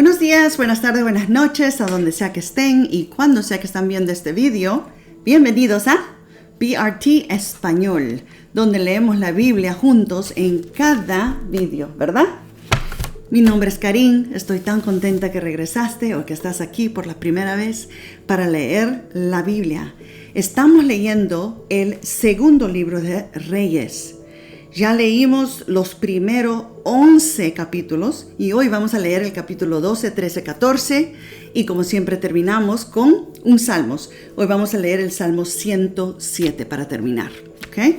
Buenos días, buenas tardes, buenas noches, a donde sea que estén y cuando sea que están viendo este video. Bienvenidos a BRT Español, donde leemos la Biblia juntos en cada video, ¿verdad? Mi nombre es Karin, estoy tan contenta que regresaste o que estás aquí por la primera vez para leer la Biblia. Estamos leyendo el segundo libro de Reyes. Ya leímos los primeros 11 capítulos y hoy vamos a leer el capítulo 12, 13, 14 y como siempre terminamos con un salmos. Hoy vamos a leer el Salmo 107 para terminar, ¿ok?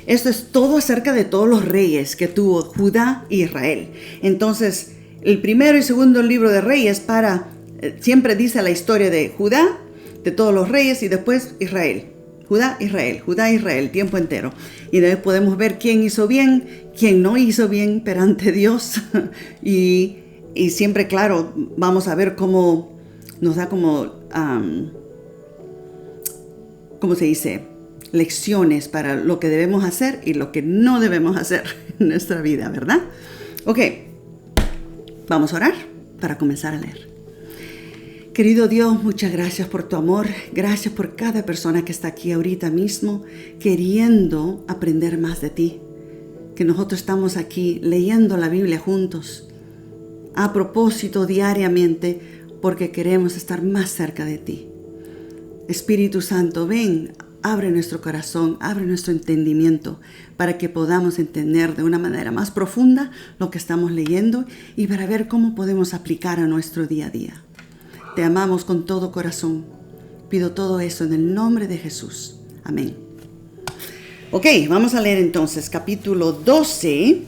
Esto es todo acerca de todos los reyes que tuvo Judá e Israel. Entonces, el primero y segundo libro de Reyes siempre dice la historia de Judá, de todos los reyes y después Israel. Judá, Israel, tiempo entero. Y de ahí podemos ver quién hizo bien, quién no hizo bien perante Dios. y siempre, claro, vamos a ver cómo nos da ¿cómo se dice? Lecciones para lo que debemos hacer y lo que no debemos hacer en nuestra vida, ¿verdad? Ok, vamos a orar para comenzar a leer. Querido Dios, muchas gracias por tu amor, gracias por cada persona que está aquí ahorita mismo queriendo aprender más de ti, que nosotros estamos aquí leyendo la Biblia juntos, a propósito diariamente, porque queremos estar más cerca de ti. Espíritu Santo, ven, abre nuestro corazón, abre nuestro entendimiento para que podamos entender de una manera más profunda lo que estamos leyendo y para ver cómo podemos aplicar a nuestro día a día. Te amamos con todo corazón. Pido todo eso en el nombre de Jesús. Amén. Ok, vamos a leer entonces capítulo 12,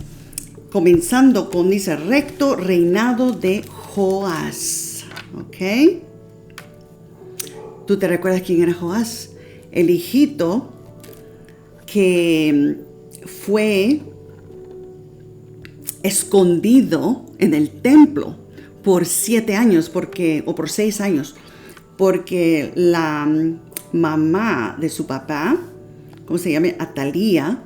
comenzando con dice recto reinado de Joás. Ok. ¿Tú te recuerdas quién era Joás? El hijito que fue escondido en el templo por 7 años, o por 6 años, porque la mamá de su papá, ¿cómo se llama? Atalía,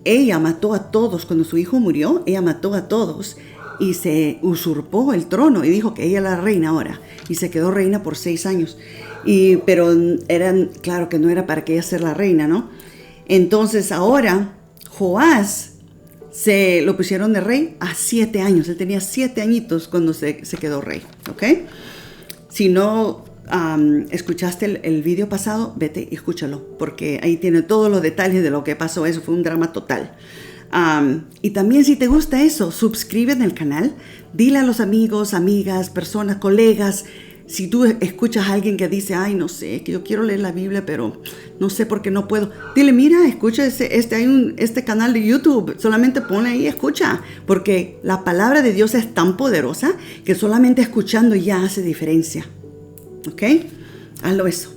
ella mató a todos, cuando su hijo murió, ella mató a todos y se usurpó el trono y dijo que ella era la reina ahora, y se quedó reina por 6 años, pero claro que no era para que ella sea la reina, ¿no? Entonces ahora Joás se lo pusieron de rey a 7 años. Él tenía 7 añitos cuando se quedó rey, ¿ok? Si no escuchaste el video pasado, vete y escúchalo, porque ahí tiene todos los detalles de lo que pasó. Eso fue un drama total. Y también si te gusta eso, suscríbete al canal, dile a los amigos, amigas, personas, colegas. Si tú escuchas a alguien que dice, ay, no sé, que yo quiero leer la Biblia, pero no sé por qué no puedo. Dile, mira, escucha este canal de YouTube. Solamente ponle ahí, escucha. Porque la palabra de Dios es tan poderosa que solamente escuchando ya hace diferencia. ¿Ok? Hazlo eso.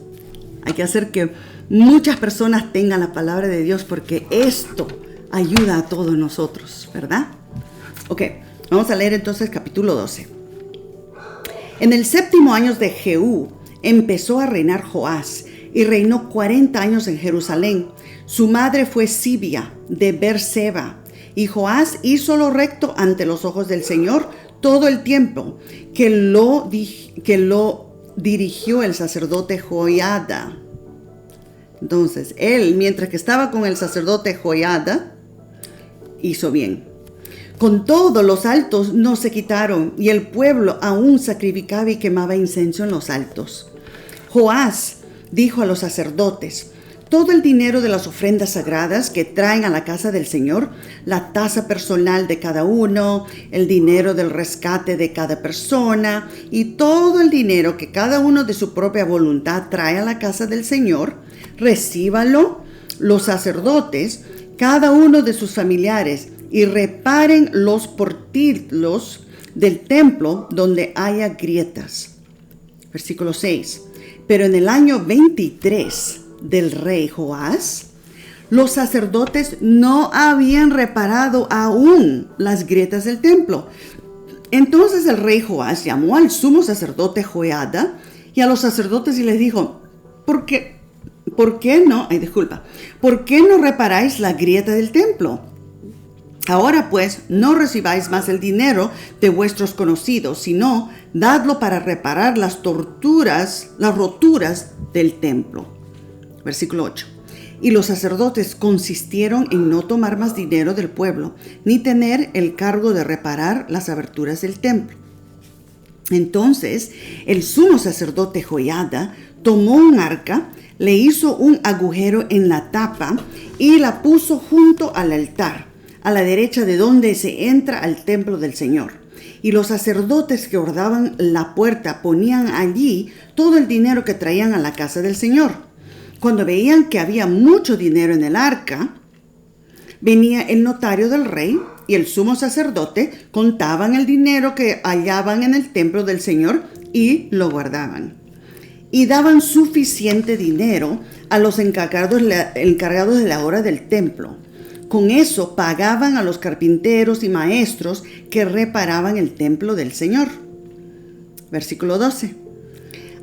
Hay que hacer que muchas personas tengan la palabra de Dios porque esto ayuda a todos nosotros, ¿verdad? Ok, vamos a leer entonces capítulo 12. En el 7º año de Jehú empezó a reinar Joás y reinó 40 años en Jerusalén. Su madre fue Sibia de Beerseba y Joás hizo lo recto ante los ojos del Señor todo el tiempo que lo dirigió el sacerdote Joiada. Entonces, él, mientras que estaba con el sacerdote Joiada, hizo bien. Con todo, los altos no se quitaron, y el pueblo aún sacrificaba y quemaba incienso en los altos. Joás dijo a los sacerdotes, todo el dinero de las ofrendas sagradas que traen a la casa del Señor, la tasa personal de cada uno, el dinero del rescate de cada persona, y todo el dinero que cada uno de su propia voluntad trae a la casa del Señor, recíbanlo los sacerdotes, cada uno de sus familiares, y reparen los portillos del templo donde haya grietas. Versículo 6. Pero en el año 23 del rey Joás, los sacerdotes no habían reparado aún las grietas del templo. Entonces el rey Joás llamó al sumo sacerdote Joiada y a los sacerdotes y les dijo, ¿por qué no reparáis la grieta del templo? Ahora pues, no recibáis más el dinero de vuestros conocidos, sino dadlo para reparar las roturas del templo. Versículo 8. Y los sacerdotes consistieron en no tomar más dinero del pueblo, ni tener el cargo de reparar las aberturas del templo. Entonces el sumo sacerdote Joiada tomó un arca, le hizo un agujero en la tapa y la puso junto al altar, a la derecha de donde se entra al templo del Señor. Y los sacerdotes que guardaban la puerta ponían allí todo el dinero que traían a la casa del Señor. Cuando veían que había mucho dinero en el arca, venía el notario del rey y el sumo sacerdote, contaban el dinero que hallaban en el templo del Señor y lo guardaban. Y daban suficiente dinero a los encargados de la obra del templo. Con eso pagaban a los carpinteros y maestros que reparaban el templo del Señor. Versículo 12.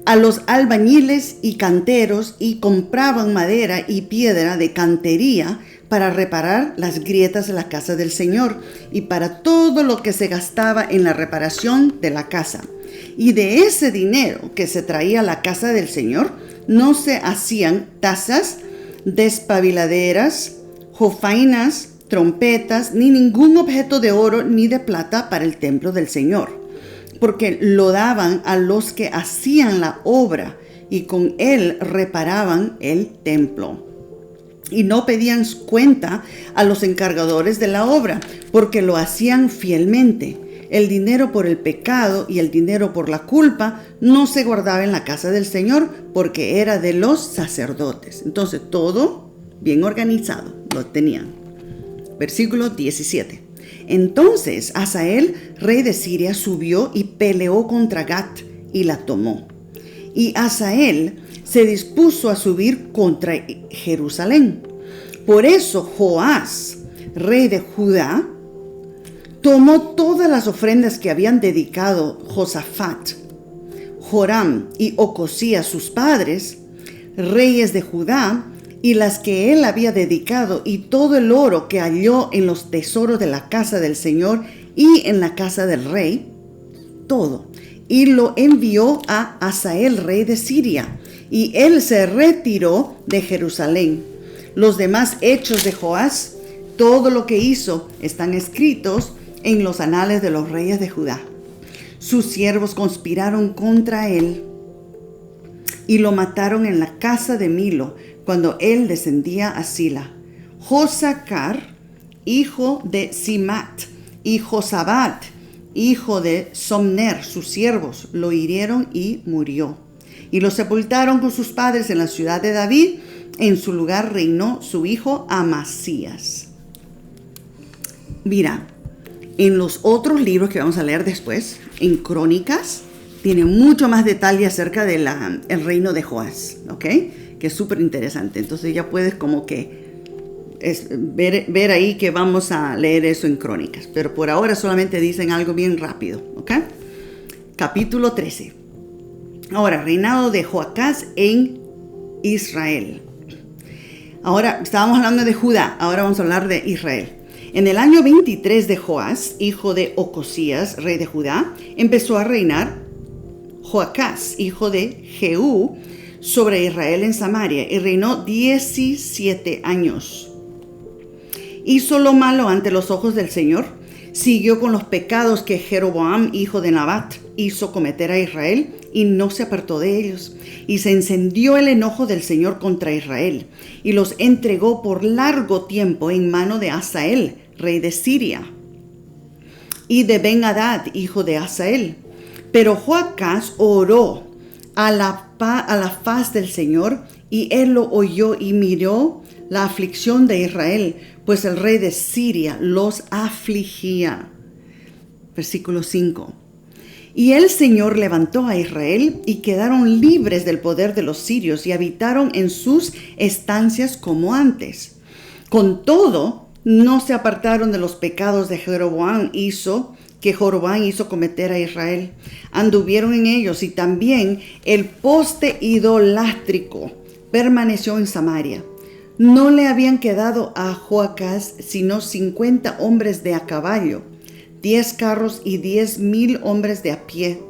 A los albañiles y canteros, y compraban madera y piedra de cantería para reparar las grietas de la casa del Señor y para todo lo que se gastaba en la reparación de la casa. Y de ese dinero que se traía a la casa del Señor no se hacían tazas, despabiladeras, jofainas, trompetas, ni ningún objeto de oro ni de plata para el templo del Señor, porque lo daban a los que hacían la obra y con él reparaban el templo. Y no pedían cuenta a los encargadores de la obra, porque lo hacían fielmente. El dinero por el pecado y el dinero por la culpa no se guardaba en la casa del Señor, porque era de los sacerdotes. Entonces todo bien organizado lo tenían. Versículo 17. Entonces Hazael, rey de Siria, subió y peleó contra Gat y la tomó. Y Hazael se dispuso a subir contra Jerusalén. Por eso Joás, rey de Judá, tomó todas las ofrendas que habían dedicado Josafat, Joram y Ocosías sus padres, reyes de Judá, y las que él había dedicado, y todo el oro que halló en los tesoros de la casa del Señor y en la casa del rey, todo, y lo envió a Hazael, rey de Siria, y él se retiró de Jerusalén. Los demás hechos de Joás, todo lo que hizo, están escritos en los anales de los reyes de Judá. Sus siervos conspiraron contra él y lo mataron en la casa de Milo, cuando él descendía a Sila. Josacar, hijo de Simat, y Josabat, hijo de Somner, sus siervos, lo hirieron y murió. Y lo sepultaron con sus padres en la ciudad de David. En su lugar reinó su hijo Amasías. Mira, en los otros libros que vamos a leer después, en Crónicas, tiene mucho más detalle acerca del reino de Joás, ¿ok? Que es súper interesante. Entonces ya puedes como que ver ahí que vamos a leer eso en Crónicas. Pero por ahora solamente dicen algo bien rápido, ¿ok? Capítulo 13. Ahora, reinado de Joacás en Israel. Ahora, estábamos hablando de Judá, ahora vamos a hablar de Israel. En el año 23 de Joás, hijo de Ocosías, rey de Judá, empezó a reinar Joacás, hijo de Jehú, sobre Israel en Samaria, y reinó 17 años. Hizo lo malo ante los ojos del Señor, siguió con los pecados que Jeroboam, hijo de Nabat, hizo cometer a Israel, y no se apartó de ellos. Y se encendió el enojo del Señor contra Israel, y los entregó por largo tiempo en mano de Hazael, rey de Siria, y de Ben-Hadad, hijo de Hazael. Pero Joacás oró a la faz del Señor, y él lo oyó y miró la aflicción de Israel, pues el rey de Siria los afligía. Versículo 5. Y el Señor levantó a Israel, y quedaron libres del poder de los sirios, y habitaron en sus estancias como antes. Con todo, no se apartaron de los pecados que Jeroboam hizo cometer a Israel. Anduvieron en ellos, y también el poste idolátrico permaneció en Samaria. No le habían quedado a Joacás sino 50 hombres de a caballo, 10 carros y 10,000 hombres de a pie,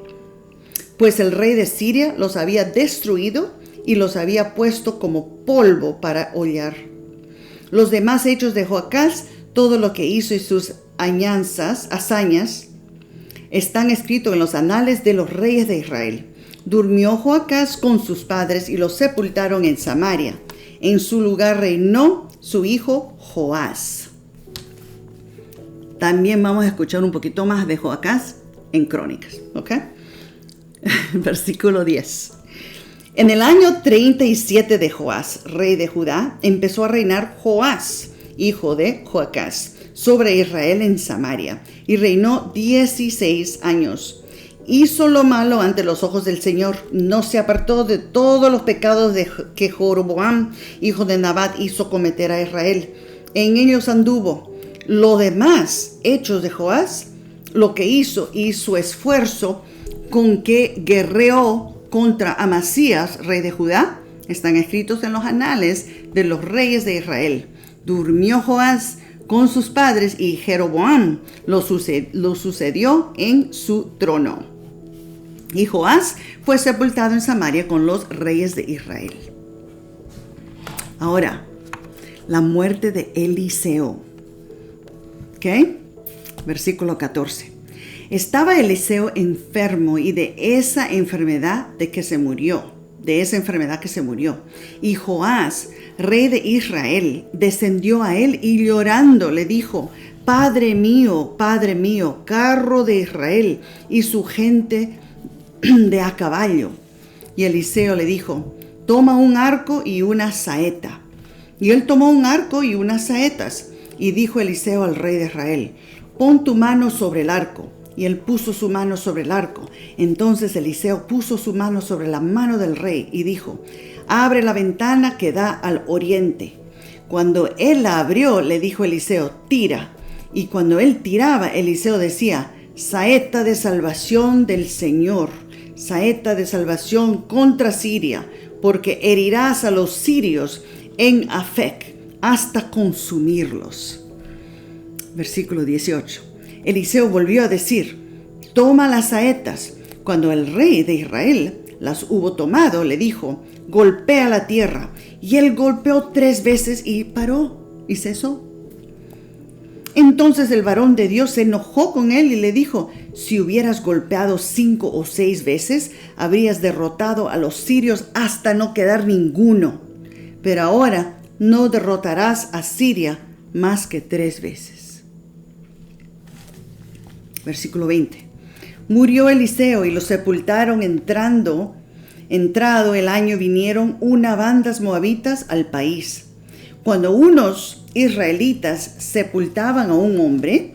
pues el rey de Siria los había destruido y los había puesto como polvo para hollar. Los demás hechos de Joacás, todo lo que hizo y sus hazañas, están escritos en los anales de los reyes de Israel. Durmió Joacás con sus padres y los sepultaron en Samaria. En su lugar reinó su hijo Joás. También vamos a escuchar un poquito más de Joacás en Crónicas, ¿ok? Versículo 10. En el año 37 de Joás, rey de Judá, empezó a reinar Joás, hijo de Joacás, sobre Israel en Samaria, y reinó 16 años. Hizo lo malo ante los ojos del Señor, no se apartó de todos los pecados que Jeroboam, hijo de Nabat, hizo cometer a Israel. En ellos anduvo. Los demás hechos de Joás, lo que hizo y su esfuerzo con que guerreó contra Amasías, rey de Judá, están escritos en los anales de los reyes de Israel. Durmió Joás con sus padres y Jeroboam lo sucedió en su trono. Y Joás fue sepultado en Samaria con los reyes de Israel. Ahora, la muerte de Eliseo. ¿Ok? Versículo 14. Estaba Eliseo enfermo y de esa enfermedad que se murió. Y Joás, rey de Israel, descendió a él y llorando le dijo: Padre mío, carro de Israel y su gente de a caballo. Y Eliseo le dijo: toma un arco y una saeta. Y él tomó un arco y unas saetas. Y dijo Eliseo al rey de Israel: pon tu mano sobre el arco. Y él puso su mano sobre el arco. Entonces Eliseo puso su mano sobre la mano del rey y dijo: abre la ventana que da al oriente. Cuando él la abrió, le dijo Eliseo: tira. Y cuando él tiraba, Eliseo decía: saeta de salvación del Señor, saeta de salvación contra Siria, porque herirás a los sirios en Afec hasta consumirlos. Versículo 18. Eliseo volvió a decir: toma las saetas. Cuando el rey de Israel las hubo tomado, le dijo: golpea la tierra. Y él golpeó 3 veces y paró y cesó. Entonces el varón de Dios se enojó con él y le dijo: si hubieras golpeado 5 o 6 veces, habrías derrotado a los sirios hasta no quedar ninguno. Pero ahora no derrotarás a Siria más que 3 veces. Versículo 20. Murió Eliseo y lo sepultaron. Entrado el año, vinieron unas bandas moabitas al país. Cuando unos israelitas sepultaban a un hombre,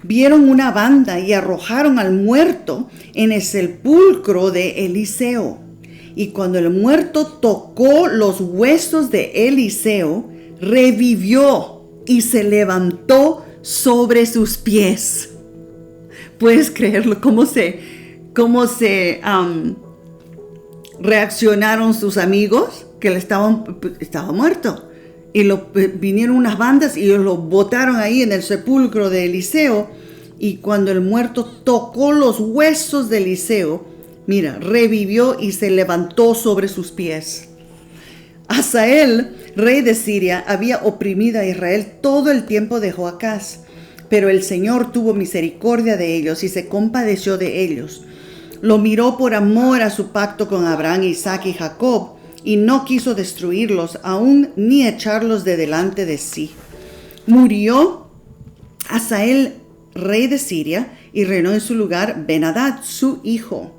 vieron una banda y arrojaron al muerto en el sepulcro de Eliseo. Y cuando el muerto tocó los huesos de Eliseo, revivió y se levantó sobre sus pies. ¿Puedes creerlo? ¿Cómo se reaccionaron sus amigos? Que él estaba muerto. Y vinieron unas bandas y lo botaron ahí en el sepulcro de Eliseo. Y cuando el muerto tocó los huesos de Eliseo, mira, revivió y se levantó sobre sus pies. Hazael, rey de Siria, había oprimido a Israel todo el tiempo de Joacás. Pero el Señor tuvo misericordia de ellos y se compadeció de ellos. Lo miró por amor a su pacto con Abraham, Isaac y Jacob, y no quiso destruirlos aún ni echarlos de delante de sí. Murió Hazael, rey de Siria, y reinó en su lugar Ben-Hadad, su hijo.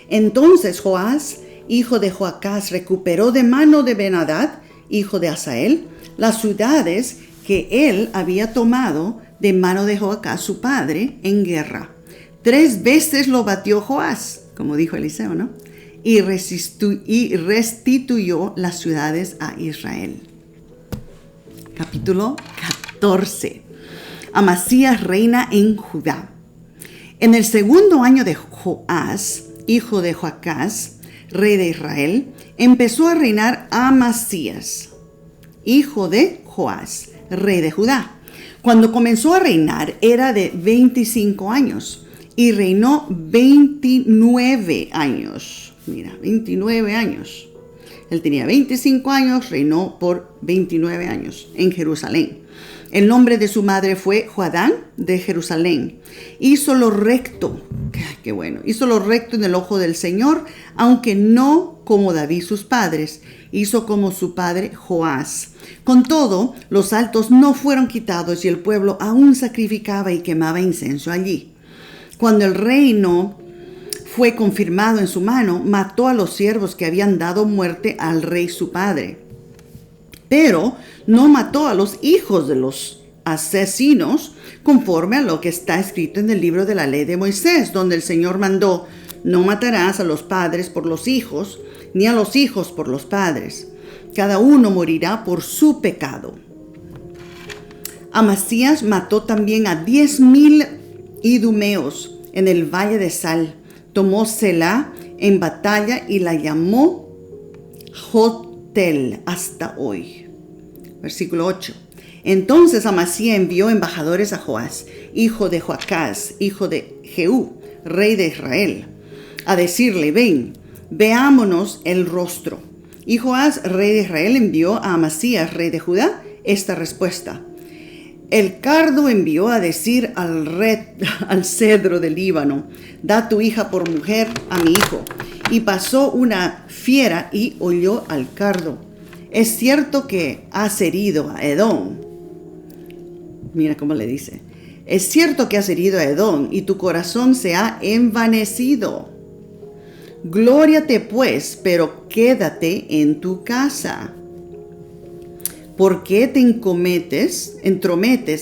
Entonces Joás, hijo de Joacás, recuperó de mano de Ben-Hadad, hijo de Hazael, las ciudades que él había tomado de mano de Joacás, su padre, en guerra. 3 veces lo batió Joás, como dijo Eliseo, ¿no? Y restituyó las ciudades a Israel. Capítulo 14. Amasías reina en Judá. En el 2º año de Joás, hijo de Joacás, rey de Israel, empezó a reinar Amasías, hijo de Joás, rey de Judá. Cuando comenzó a reinar era de 25 años y reinó 29 años. Mira, 29 años. Él tenía 25 años, reinó por 29 años en Jerusalén. El nombre de su madre fue Joadán de Jerusalén. Hizo lo recto, qué bueno, hizo lo recto en el ojo del Señor, aunque no como David sus padres, hizo como su padre Joás. Con todo, los altos no fueron quitados y el pueblo aún sacrificaba y quemaba incienso allí. Cuando el reino fue confirmado en su mano, mató a los siervos que habían dado muerte al rey su padre. Pero no mató a los hijos de los asesinos, conforme a lo que está escrito en el libro de la ley de Moisés, donde el Señor mandó: no matarás a los padres por los hijos, ni a los hijos por los padres. Cada uno morirá por su pecado. Amasías mató también a 10,000 idumeos en el valle de Sal. Tomó Selá en batalla y la llamó Jotel hasta hoy. Versículo 8. Entonces Amasías envió embajadores a Joás, hijo de Joacás, hijo de Jehú, rey de Israel, a decirle: ven, veámonos el rostro. Y Joás, rey de Israel, envió a Amasías, rey de Judá, esta respuesta: el cardo envió a decir al cedro del Líbano: da tu hija por mujer a mi hijo. Y pasó una fiera y holló al cardo. Es cierto que has herido a Edom. Mira cómo le dice. Es cierto que has herido a Edom y tu corazón se ha envanecido. Glóriate pues, pero quédate en tu casa. ¿Por qué te entrometes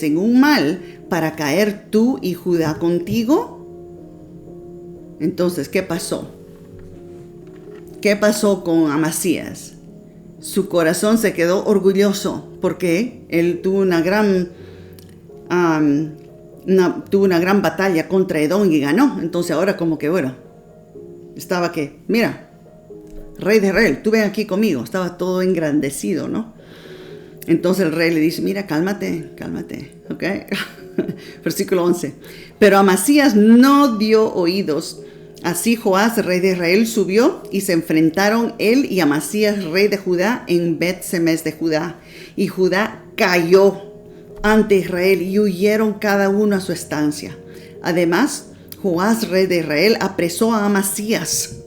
en un mal para caer tú y Judá contigo? Entonces, ¿qué pasó? ¿Qué pasó con Amasías? Su corazón se quedó orgulloso porque él tuvo una gran batalla contra Edom y ganó. Entonces ahora como que estaba que, mira, rey de Israel, tú ven aquí conmigo. Estaba todo engrandecido, ¿no? Entonces el rey le dice: mira, cálmate, ¿ok? Versículo 11. Pero Amasías no dio oídos. Así Joás, rey de Israel, subió y se enfrentaron él y Amasías, rey de Judá, en Bet-Semes de Judá. Y Judá cayó ante Israel y huyeron cada uno a su estancia. Además, Joás, rey de Israel, apresó a Amasías,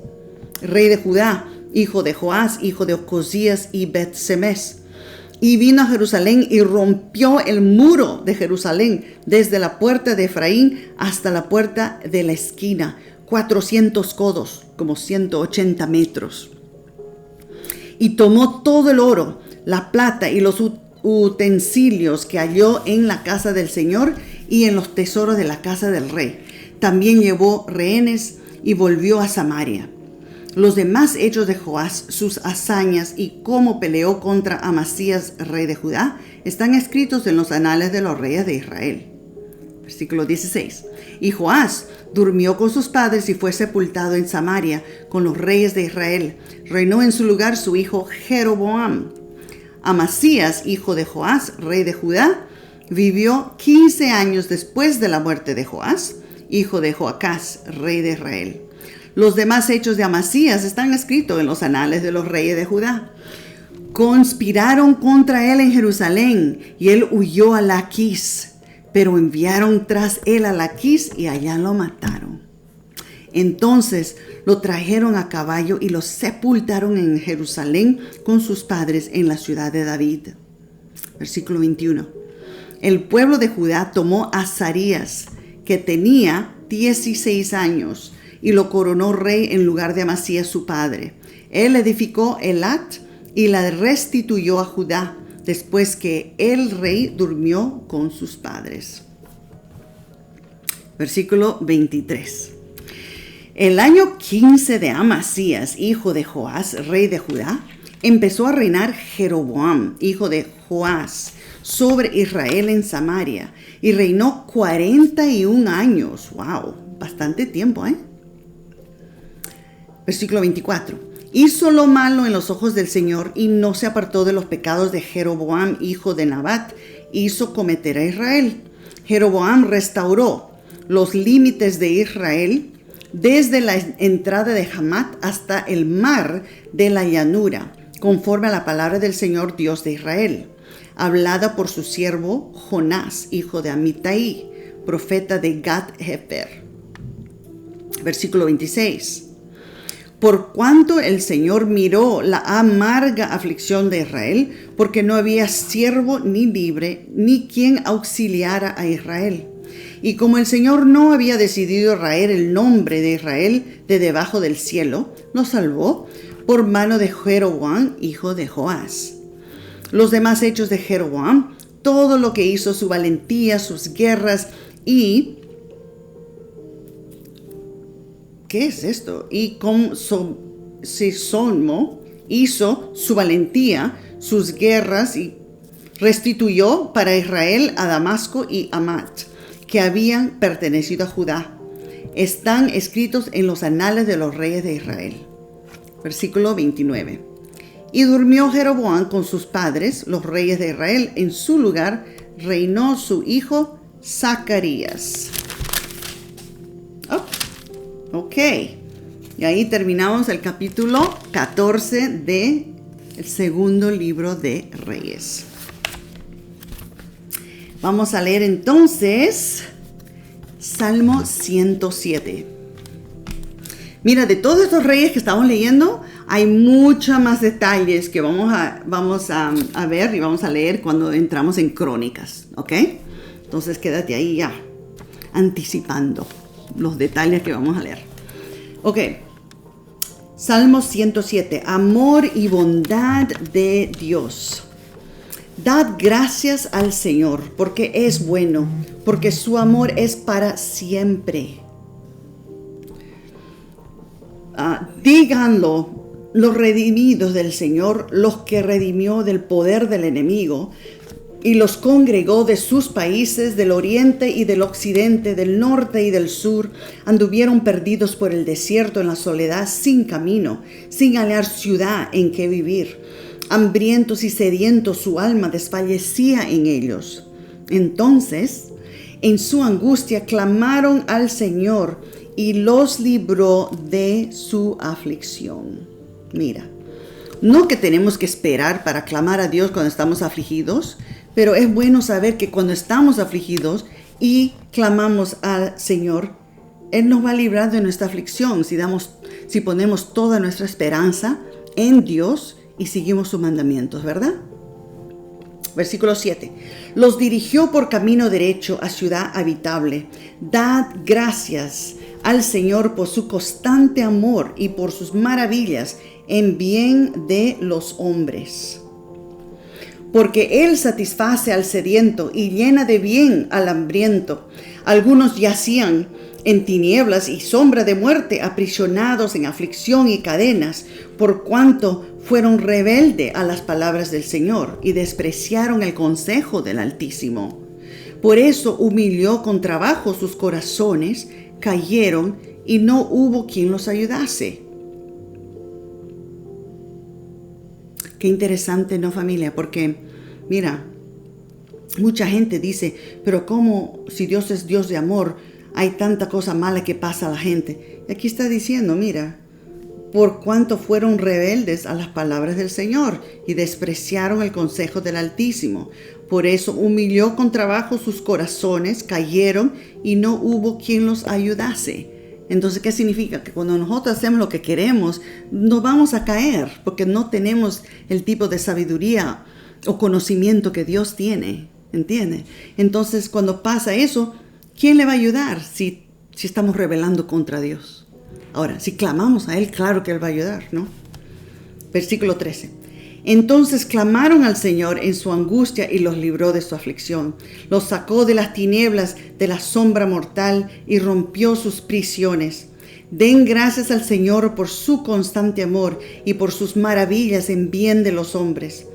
rey de Judá, hijo de Joás, hijo de Ocosías y Bet-Semes. Y vino a Jerusalén y rompió el muro de Jerusalén desde la puerta de Efraín hasta la puerta de la esquina, 400 codos, como 180 metros. Y tomó todo el oro, la plata y los utensilios que halló en la casa del Señor y en los tesoros de la casa del rey. También llevó rehenes y volvió a Samaria. Los demás hechos de Joás, sus hazañas y cómo peleó contra Amasías, rey de Judá, están escritos en los anales de los reyes de Israel. Versículo 16. Y Joás durmió con sus padres y fue sepultado en Samaria con los reyes de Israel. Reinó en su lugar su hijo Jeroboam. Amasías, hijo de Joás, rey de Judá, vivió 15 años después de la muerte de Joás, hijo de Joacás, rey de Israel. Los demás hechos de Amasías están escritos en los anales de los reyes de Judá. Conspiraron contra él en Jerusalén y él huyó a Laquis, pero enviaron tras él a Laquis y allá lo mataron. Entonces lo trajeron a caballo y lo sepultaron en Jerusalén con sus padres en la ciudad de David. Versículo 21. El pueblo de Judá tomó a Azarías, que tenía 16 años, y lo coronó rey en lugar de Amasías su padre. Él edificó Elat y la restituyó a Judá, después que el rey durmió con sus padres. Versículo 23. El año 15 de Amasías, hijo de Joás, rey de Judá, empezó a reinar Jeroboam, hijo de Joás, sobre Israel en Samaria, y reinó 41 años. ¡Wow! Bastante tiempo, ¿eh? Versículo 24. Hizo lo malo en los ojos del Señor y no se apartó de los pecados de Jeroboam, hijo de Nabat, hizo cometer a Israel. Jeroboam restauró los límites de Israel desde la entrada de Hamat hasta el mar de la llanura, conforme a la palabra del Señor Dios de Israel, hablada por su siervo Jonás, hijo de Amitai, profeta de Gat-Hefer. Versículo 26. Por cuanto el Señor miró la amarga aflicción de Israel, porque no había siervo ni libre, ni quien auxiliara a Israel. Y como el Señor no había decidido raer el nombre de Israel de debajo del cielo, lo salvó por mano de Jeroboam, hijo de Joás. Los demás hechos de Jeroboam, todo lo que hizo, su valentía, sus guerras y... ¿Qué es esto? Y con Sisonmo hizo su valentía, sus guerras y restituyó para Israel a Damasco y Hamat, que habían pertenecido a Judá. Están escritos en los anales de los reyes de Israel. Versículo 29. Y durmió Jeroboam con sus padres, los reyes de Israel. En su lugar reinó su hijo Zacarías. Ok, y ahí terminamos el capítulo 14 del segundo libro de Reyes. Vamos a leer entonces Salmo 107. Mira, de todos estos reyes que estamos leyendo, hay muchos más detalles que vamos a ver y vamos a leer cuando entramos en Crónicas, ¿ok? Entonces quédate ahí ya, anticipando los detalles que vamos a leer. Ok, Salmo 107, amor y bondad de Dios. Dad gracias al Señor, porque es bueno, porque su amor es para siempre. Díganlo los redimidos del Señor, los que redimió del poder del enemigo, y los congregó de sus países, del oriente y del occidente, del norte y del sur. Anduvieron perdidos por el desierto en la soledad, sin camino, sin hallar ciudad en que vivir. Hambrientos y sedientos, su alma desfallecía en ellos. Entonces, en su angustia, clamaron al Señor y los libró de su aflicción. Mira, no que tenemos que esperar para clamar a Dios cuando estamos afligidos, pero es bueno saber que cuando estamos afligidos y clamamos al Señor, Él nos va a librar de nuestra aflicción si ponemos toda nuestra esperanza en Dios y seguimos sus mandamientos, ¿verdad? Versículo 7. Los dirigió por camino derecho a ciudad habitable. Dad gracias al Señor por su constante amor y por sus maravillas en bien de los hombres. Porque Él satisface al sediento y llena de bien al hambriento. Algunos yacían en tinieblas y sombra de muerte, aprisionados en aflicción y cadenas, por cuanto fueron rebeldes a las palabras del Señor y despreciaron el consejo del Altísimo. Por eso humilló con trabajo sus corazones, cayeron y no hubo quien los ayudase. Qué interesante, ¿no, familia? Porque, mira, mucha gente dice, pero ¿cómo si Dios es Dios de amor, hay tanta cosa mala que pasa a la gente? Y aquí está diciendo, mira, por cuanto fueron rebeldes a las palabras del Señor y despreciaron el consejo del Altísimo. Por eso humilló con trabajo sus corazones, cayeron y no hubo quien los ayudase. Entonces, ¿qué significa? Que cuando nosotros hacemos lo que queremos, nos vamos a caer porque no tenemos el tipo de sabiduría o conocimiento que Dios tiene, ¿entiende? Entonces, cuando pasa eso, ¿quién le va a ayudar si estamos rebelando contra Dios? Ahora, si clamamos a Él, claro que Él va a ayudar, ¿no? Versículo 13. Entonces clamaron al Señor en su angustia y los libró de su aflicción. Los sacó de las tinieblas, de la sombra mortal y rompió sus prisiones. Den gracias al Señor por su constante amor y por sus maravillas en bien de los hombres.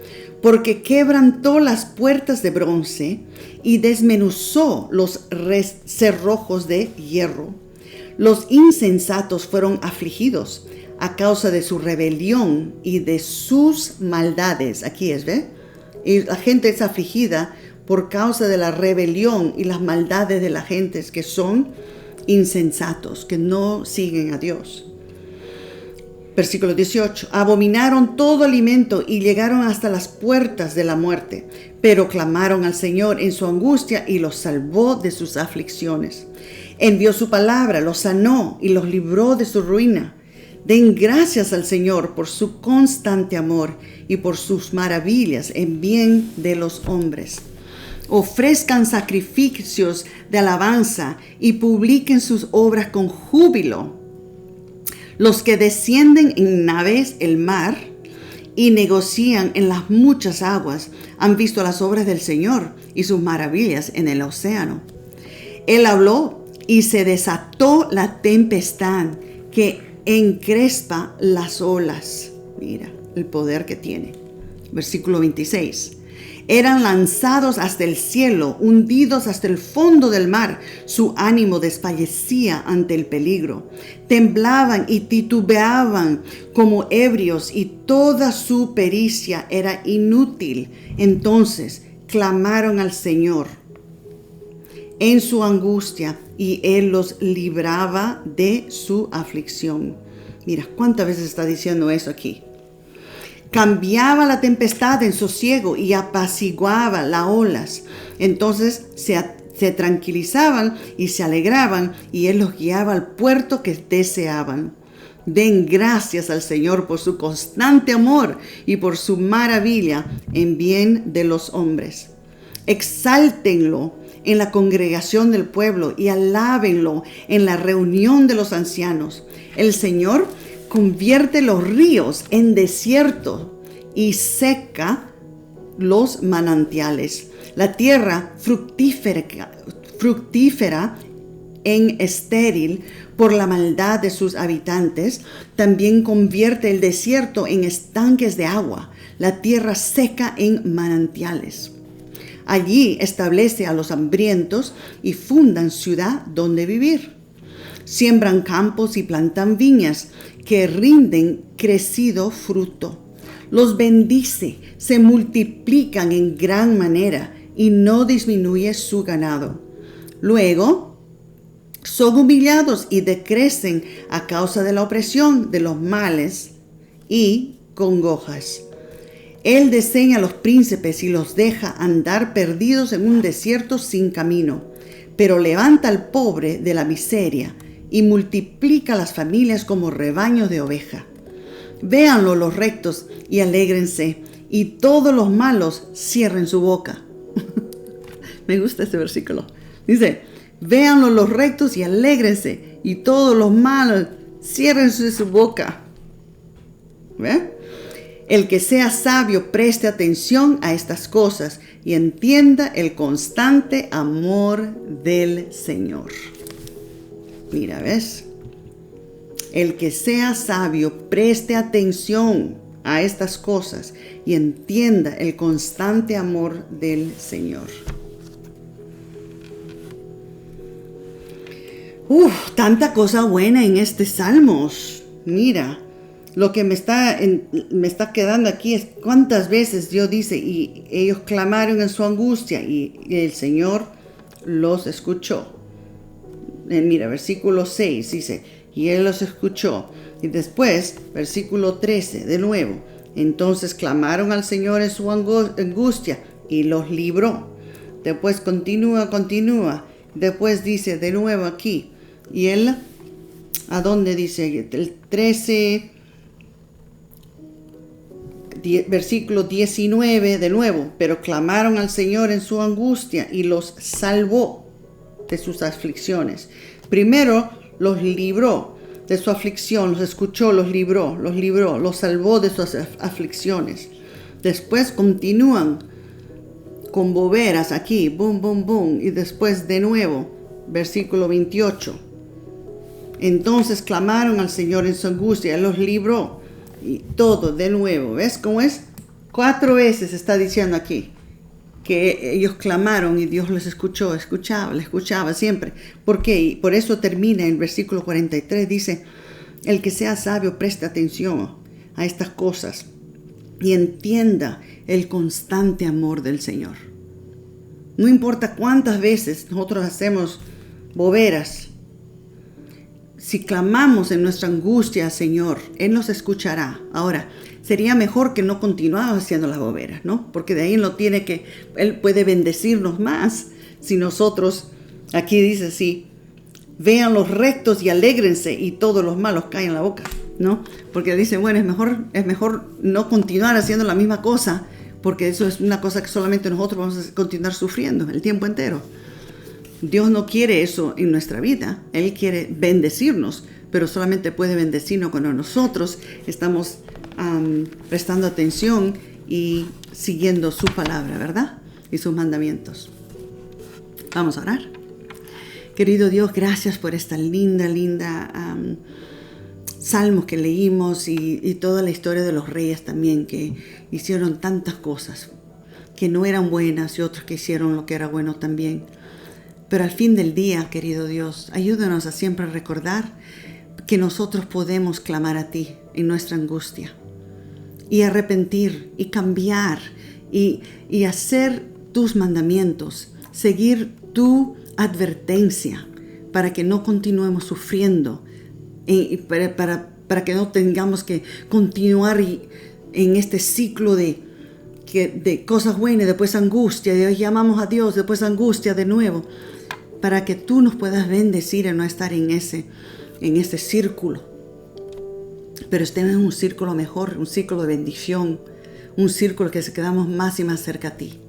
Porque quebrantó las puertas de bronce y desmenuzó los cerrojos de hierro. Los insensatos fueron afligidos, a causa de su rebelión y de sus maldades. Aquí es, ¿ve? Y la gente es afligida por causa de la rebelión y las maldades de la gente que son insensatos, que no siguen a Dios. Versículo 18. Abominaron todo alimento y llegaron hasta las puertas de la muerte, pero clamaron al Señor en su angustia y los salvó de sus aflicciones. Envió su palabra, los sanó y los libró de su ruina. Den gracias al Señor por su constante amor y por sus maravillas en bien de los hombres. Ofrezcan sacrificios de alabanza y publiquen sus obras con júbilo. Los que descienden en naves el mar y negocian en las muchas aguas han visto las obras del Señor y sus maravillas en el océano. Él habló y se desató la tempestad que encrespa las olas. Mira el poder que tiene. Versículo 26. Eran lanzados hasta el cielo, hundidos hasta el fondo del mar. Su ánimo desfallecía ante el peligro. Temblaban y titubeaban como ebrios y toda su pericia era inútil. Entonces clamaron al Señor en su angustia y Él los libraba de su aflicción. Mira, ¿cuántas veces está diciendo eso aquí? Cambiaba la tempestad en sosiego y apaciguaba las olas. Entonces se tranquilizaban y se alegraban y Él los guiaba al puerto que deseaban. Den gracias al Señor por su constante amor y por su maravilla en bien de los hombres. Exáltenlo en la congregación del pueblo y alábenlo en la reunión de los ancianos. El Señor convierte los ríos en desierto y seca los manantiales. La tierra fructífera en estéril por la maldad de sus habitantes, también convierte el desierto en estanques de agua, la tierra seca en manantiales. Allí establece a los hambrientos y fundan ciudad donde vivir. Siembran campos y plantan viñas que rinden crecido fruto. Los bendice, se multiplican en gran manera y no disminuye su ganado. Luego son humillados y decrecen a causa de la opresión de los males y congojas. Él desdeña a los príncipes y los deja andar perdidos en un desierto sin camino, pero levanta al pobre de la miseria y multiplica las familias como rebaños de oveja. Véanlo los rectos y alégrense, y todos los malos cierren su boca. Me gusta este versículo. Dice, véanlo los rectos y alégrense, y todos los malos cierren su boca. ¿Ve? El que sea sabio preste atención a estas cosas y entienda el constante amor del Señor. Mira, ¿ves? El que sea sabio preste atención a estas cosas y entienda el constante amor del Señor. Tanta cosa buena en este Salmos. Mira, lo que me está quedando aquí es cuántas veces Dios dice, y ellos clamaron en su angustia y el Señor los escuchó. Mira, versículo 6 dice, y Él los escuchó. Y después, versículo 13, de nuevo, entonces clamaron al Señor en su angustia y los libró. Después continúa. Después dice de nuevo aquí, y Él, ¿a dónde dice? El 13, versículo 19, de nuevo, pero clamaron al Señor en su angustia y los salvó de sus aflicciones. Primero los libró de su aflicción, los escuchó, los libró, los salvó de sus aflicciones. Después continúan con boberas aquí, boom, boom, boom, y después de nuevo, versículo 28. Entonces clamaron al Señor en su angustia, Él los libró, y todo de nuevo. ¿Ves cómo es? 4 veces está diciendo aquí que ellos clamaron y Dios les escuchaba siempre. ¿Por qué? Y por eso termina en versículo 43, dice, El que sea sabio preste atención a estas cosas y entienda el constante amor del Señor. No importa cuántas veces nosotros hacemos boberas, si clamamos en nuestra angustia al Señor, Él nos escuchará. Ahora, sería mejor que no continuáramos haciendo las boberas, ¿no? Porque de ahí Él puede bendecirnos más si nosotros, aquí dice así, vean los rectos y alégrense y todos los malos caen en la boca, ¿no? Porque dice, bueno, es mejor no continuar haciendo la misma cosa, porque eso es una cosa que solamente nosotros vamos a continuar sufriendo el tiempo entero. Dios no quiere eso en nuestra vida. Él quiere bendecirnos, pero solamente puede bendecirnos cuando nosotros estamos prestando atención y siguiendo su palabra, ¿verdad? Y sus mandamientos. Vamos a orar. Querido Dios, gracias por esta linda salmos que leímos y toda la historia de los reyes también, que hicieron tantas cosas que no eran buenas y otros que hicieron lo que era bueno también. Pero al fin del día, querido Dios, ayúdanos a siempre recordar que nosotros podemos clamar a ti en nuestra angustia y arrepentir y cambiar y hacer tus mandamientos, seguir tu advertencia para que no continuemos sufriendo y para que no tengamos que continuar en este ciclo de cosas buenas, después angustia, de hoy llamamos a Dios, después angustia de nuevo, para que tú nos puedas bendecir y no estar en ese círculo, pero estemos en un círculo mejor, un círculo de bendición, un círculo que se quedamos más y más cerca a ti.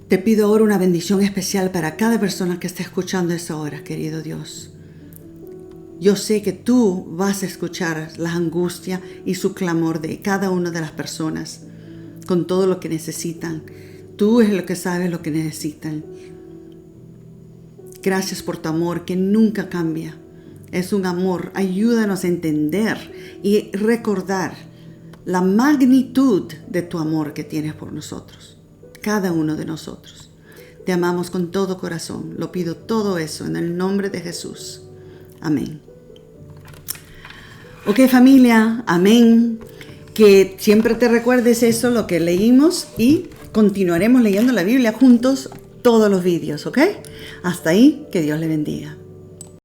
Te pido ahora una bendición especial para cada persona que esté escuchando esa hora, querido Dios. Yo sé que tú vas a escuchar la angustia y su clamor de cada una de las personas con todo lo que necesitan. Tú eres el que sabes lo que necesitan. Gracias por tu amor que nunca cambia. Es un amor. Ayúdanos a entender y recordar la magnitud de tu amor que tienes por nosotros. Cada uno de nosotros. Te amamos con todo corazón. Lo pido todo eso en el nombre de Jesús. Amén. Ok, familia, amén. Que siempre te recuerdes eso, lo que leímos, y continuaremos leyendo la Biblia juntos todos los vídeos, ¿ok? Hasta ahí, que Dios le bendiga.